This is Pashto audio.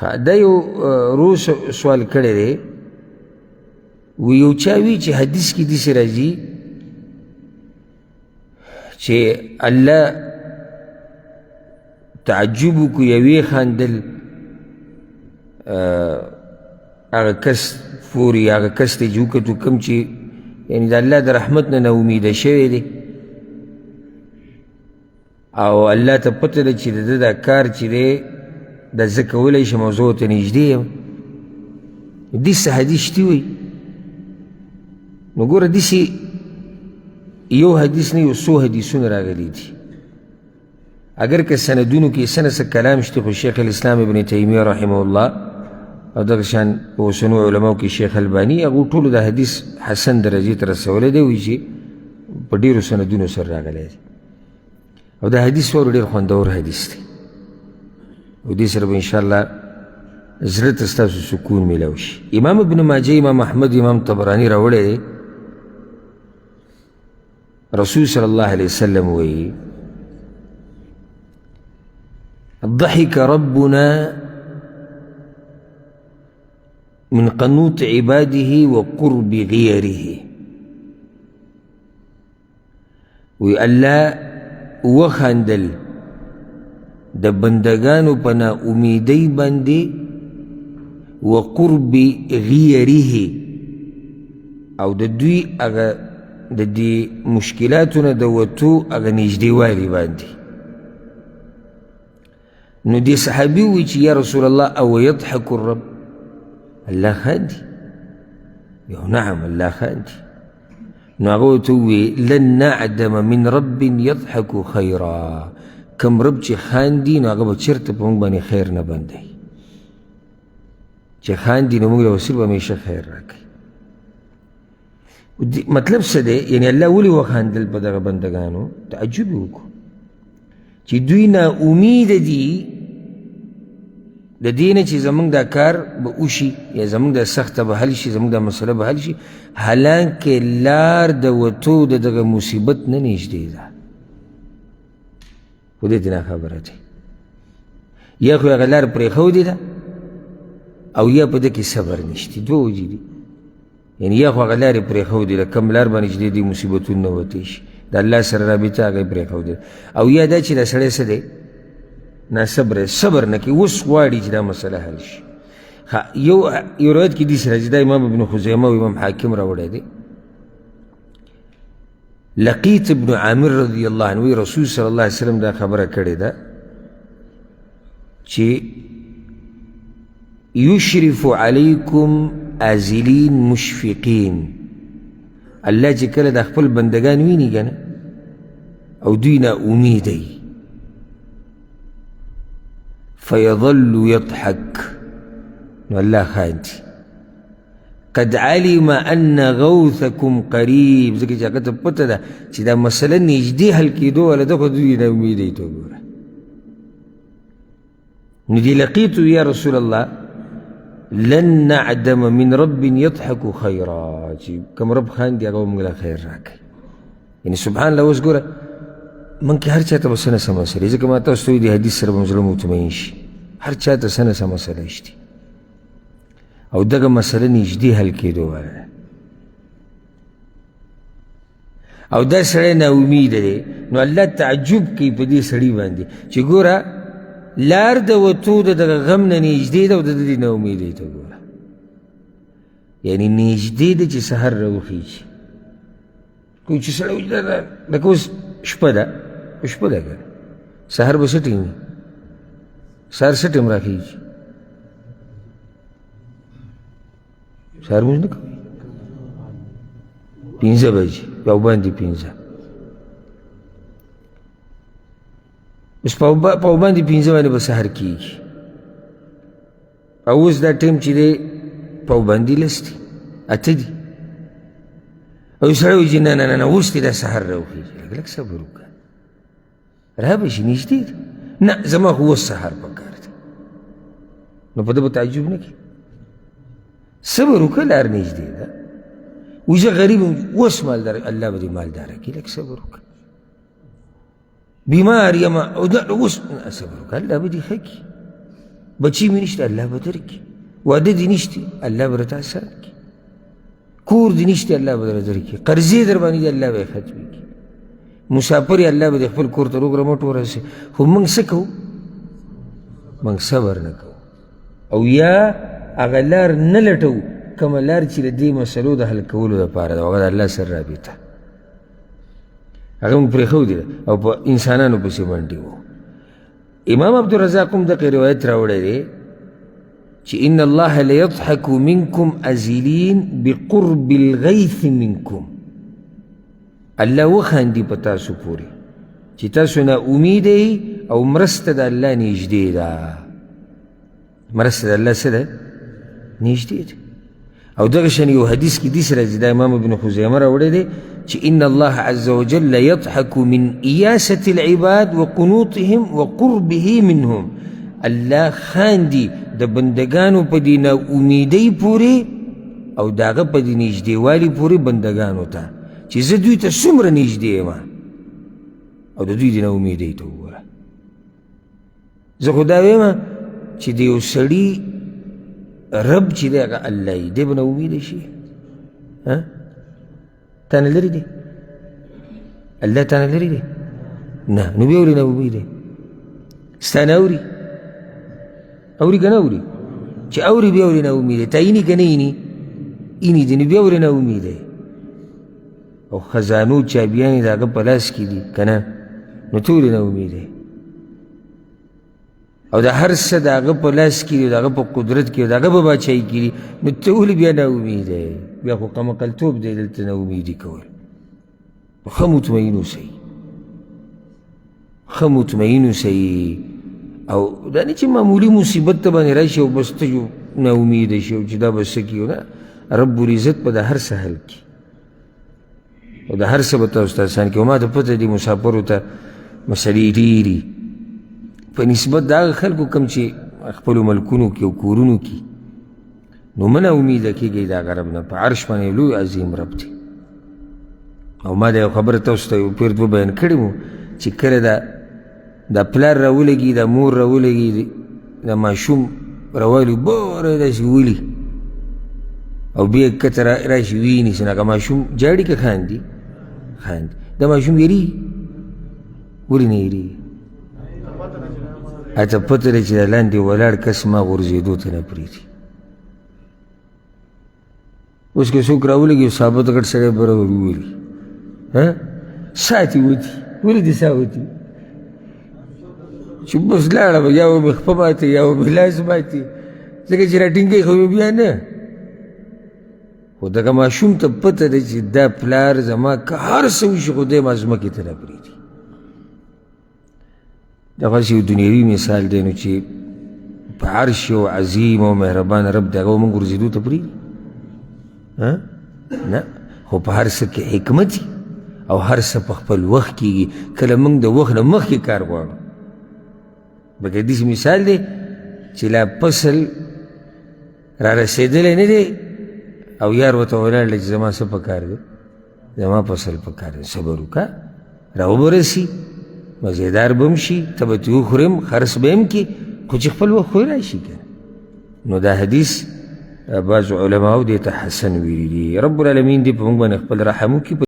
دا یو روز سوال کړی دی وی یو چا وی چې حدیث کې داسې راځي چې الله تعجب وکړو یوې خاندل هغه کس فوري هغه کس ته چې وکتو کوم چې یعنې د الله د رحمت نه ناامیده شوی دی او الله ته پته ده چې د ده دا کار چې دی دا زه کولی شم او زه ورته نږدې یم داسې حدیث شتي وی نو ګوره داسې یو حدیث نه یو څو حدیثونه راغلي دي اگر که سندونو کې څه نه څه کلام شته خو شیخ الاسلام ابن تیمیه رحمه الله او دغه شان په اوسنیو علماو کې شیخ الباني هغو ټولو دا حدیث حسن درجې ته رسولی دی وایي چې په ډېرو سندونو سره راغلی دی او دا حدیث واورو ډېر خوندور حدیث دی او دې سره به انشاءالله زړه ته ستاسو سکون میلاو شي امام ابن ماجه امام احمد امام طبراني راوړی دی رسول صلی الله علیه وسلم وایي ضحك ربنا من قنوط عباده وقرب غيره وی الله وخندل د بندگانو په نا امیدۍ باندې وقرب غیره او د دوی هغه د دې مشکلاتو نه د وتو هغه نږدېوالي باندې نو دې صحابي وی چې یا رسول الله او یضحک الرب الله خاندي یو نعم الله خاندي نو هغه ورته ووی لن نعدم من رب یضحک خیرا کم رب چې خاندي نو هغه به چېرته په موږ باندې خیر نه بندوي چې خاندي نو موږ له وسیل به همیشه خیر راکوي مطلب څه دی یعنی الله ولې وخاندل په دغه بندګانو تعجب یې وکړو چې دوی نا امیده دي د دې نه چې زموږ دا کار به وشي یا زموږ دا سخته به حل شي زموږ دا مسله به حل شي حالانکې لار د وتو د دغه مصیبت نه نږدې ده خو دې ته ناخبره دی یا خو هغه لار پرېښودې ده او یا په ده کې صبر نشته دوه وجې دي یعنی یا خو هغه لارې پرېښودې ده کوم لار باندې چې دې مصیبتونه نه وتی شي د الله سره رابطه هغه یې پرېښودې ده او یا دا چې دا سړی څه دی ناصبر صبر نه کوي اوس غواړي چې دا مسله حل شي یو روایت کې داسې راځي دا امام ابن خزیمه او امام حاکم راوړی دی لقیط ابن عامر رضی الله عنه رسول صلی الله علیه وسلم دا خبره کړې ده چې یشرف علیکم عازلین مشفقین الله چې کله د خپل بندگان ویني که نه او دوی نا امیده فيظل يضحك نو الله خاندي قد علم أن غوثكم قريب ځکه چې هغه ته پته ده چې دا مسله نږدې حل کېدو والا ده خو دوی نا امیدۍ ته وګوره نو دې لقیتو یا رسول الله لن نعدم من رب يضحك خيرا چې کوم رب خاندي هغه به موږ له خیر راکوي یعنې سبحان الله اوس ګوره من کې هر چا ته به څه نه څه مسلې ځکه ما تاسو ته وایي د حدیث سره به زړه مطمئن شي هر چا ته څه نه څه مسله شته او دغه مسله نږدې حل کېدو والا ده او دا سړی ناامیده دی نو الله تعجب کوي په دې سړي باندې چې ګوره لار د وتو د دغه غم نه نږدې ده او د دې ناامیدۍ ته ګوره یعنې نږدې ده چې سحر راوخیږي کوم چې سړی وایي لکه اوس شپه ده شپه ده که سحر به څه ټیم وي سحر څه ټیم راخیږي سحر مونځ نه کوي 5 بجې او باندې 5 اوس په باندې 5 باندې به سحر کېږي او اوس دا ټیم چې دی په باندې لس دي 8 دي او سړی وایي چې نه نه نه اوس دې دا سحر راوخیږي لږ صبر وکړه را به شي نږدې ده نه زما خو اوس سحر پکار دی نو په ده به تعجب نه کړي صبر وکړه لار نږدې ده وایي زه غریب یم اوس مالدار الله به دې مالداره کړي لږ صبر وکړه بیمار یم او اوس صبر وکړه الله به دې ښه کړي بچی مې نشته الله به درکړي، واده دې نشته الله به راته اسان کړي، کور دې نشته الله به در درکړي، قرضې در باندې دي الله به یې ختمې کړي، مسافر یې الله به دې خپل کور ته روغ رمټ ورسوي. خو موږ څه کوو؟ موږ صبر نه کوو او یا هغه لار نه لټوو کومه لار چې د دې مسلو د حل کولو دپاره ده، هغه د الله سره رابطه، هغه موږ پرېښودې ده او په انسانانو پسې منډې وو. امام عبدالرزاق هم دغه روایت راوړی دی چې ان الله لیضحک منکم ازلین بقرب الغیث منکم، الله وخاندي په تاسو پورې چې تاسو نه امید او مرسته د الله نږدې ده، مرسته د الله څه ده؟ نږدې ده. او دغه شان یو حدیث کې داسې راځي، دا امام ابن خزیمه راوړی دی چې ان الله عز وجل یضحک من ایاسة العباد وقنوطهم وقربه منهم، الله خاندي د بندگانو په دې نا امیدۍ پورې او د هغه په دې نږدېوالي پورې بندگانو ته چې زه دوی ته څومره نږدې یم او د دوی د نا امیدۍ ته وګوره. زه خو دا ویم چې د یو سړي رب چې دی هغه الله یي، دی به نه امیده شي؟ تا نه لرې دی؟ الله تا نه لرې دی؟ نه، نو بیا ولې نه امیده؟ ستا نه اوري؟ اوري که نه اوري؟ چې اوري بیا ولې نه امیده؟ تا ایني که نه ایني؟ ایني دی، نو بیا ولې نه امیده؟ او خزانو چابیانې د هغه په لاس کې دي که نه؟ نو ته ولې نه امیده؟ او د هر څه د هغه په لاس کې دي، د هغه په قدرت کې، د هغه په باچایي کې دي، نو ته ولې بیا نا امیده یې؟ بیا خو قمقلتوب دی دلته نا امیدي کول. ښه مطمئن اوسئ، ښه مطمئن اوسئ، او دا نه چې معمولي مصیبت ته باندې راشي او بس ته نا امیده شي او چې دا به څه کړي، نه، رب العزت به د هر څه حل کړي او د هر څه به تاسو ته اسان کړي. او ما ته پته دي مسافرو ته مسلې ډېرې په نسبت د هغه خلکو کوم چې خپلو ملکونو کې او کورونو کې، نو مه نه امیده کېږئ د هغه رب نه، په عرش باندې لوی عظیم رب دی. او ما دا یو خبره تاسو ته یو پیر دوه بیان کړې وو چې کله دا پلار راولګي، دا مور راولګي، دا ماشوم راوالي بوره داسې ولي او بیا کته راشي ویني سي، هغه ماشوم جاړي که خاندي؟ خاندي. دا ماشوم یېرېږي؟ ولې نه یېرېږي؟ اته پته دی چې د لاندې ولاړ کس ما غورځېدو ته نه پرېږدي. اوس که څوک راولګي یو ثابت غټ سړی به راولي، ساتي وتي، ولې دې سا وتي؟ چې بس لاړه به یا به مې خپه ماتې یا به مې لاس ماتې، ځکه چې راټینګی خو مې بیا نه. خو دغه ماشوم ته پته دی چې دا پلار زما که هر څه وشي خو دی ما ځمکې ته نه پرېږدي. دغسې یو دنیوي مثال دی، نو چې په عرش یو عظیم او مهربان رب دی، هغه به موږ ورځېدو ته پرېږدي؟ نه، خو په هر څه کې حکمت او هر څه په خپل وخت کېږي. کله موږ د وخت نه مخکې کار غواړو، بلکې داسې مثال دی چې لا فصل را رسېدلی نه دی او یار ورته ولاړ دی چې زما څه په کار دی؟ زما فصل په کار دی، صبر وکړه، را وبرسي، مزیدار به هم شي، ته به ترې وخورې هم، خرڅ به هم کړي، خو چې خپل وخت خو یې راشي که نه. نو دا حدیث بعضو علماو دې ته حسن ویلي دي. رب العالمین دې په موږ باندې خپل رحم وکړي.